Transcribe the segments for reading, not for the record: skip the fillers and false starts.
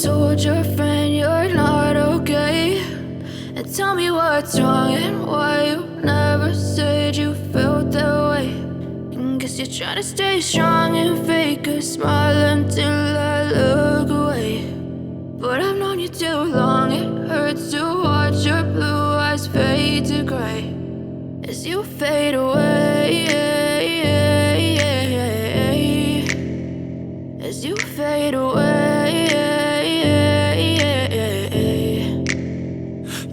told your friend you're not okay, and tell me what's wrong and why you never said you felt that way. And guess you're trying to stay strong and fake a smile until I look away. But I've known you too long, it hurts to watch your blue eyes fade to grey as you fade away, as you fade away.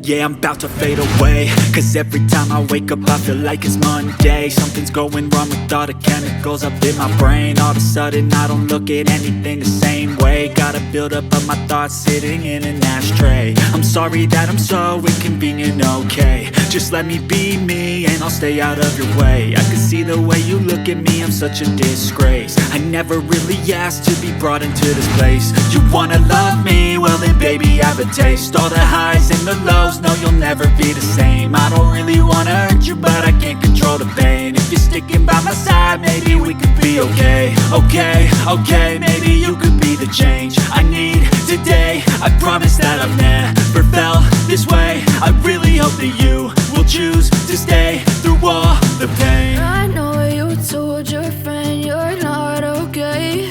Yeah, I'm about to fade away, cause every time I wake up I feel like it's Monday. Something's going wrong with all the chemicals up in my brain. All of a sudden I don't look at anything the same way. Gotta build up of my thoughts sitting in an ashtray. I'm sorry that I'm so inconvenient, okay. Just let me be me and I'll stay out of your way. I can see the way you look at me, I'm such a disgrace. I never really asked to be brought into this place. You wanna love me? Well then baby I have a taste. All the highs and the lows, no you'll never be the same. I don't really wanna hurt you but I can't control the pain. If you're sticking by my side maybe we could be okay. Okay, maybe you could be the change I need today. I promise that I've never felt this way. I really hope that you will choose to stay through all the pain. I know you told your friend you're not okay,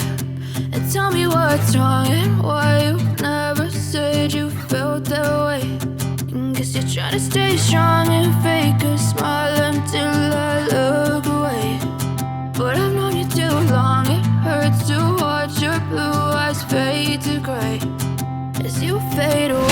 and tell me what's wrong and why you never said you felt that way. And guess you're trying to stay strong and fake a smile until I look away. But I've known you too long, it hurts to watch your blue eyes fade to grey as you fade away.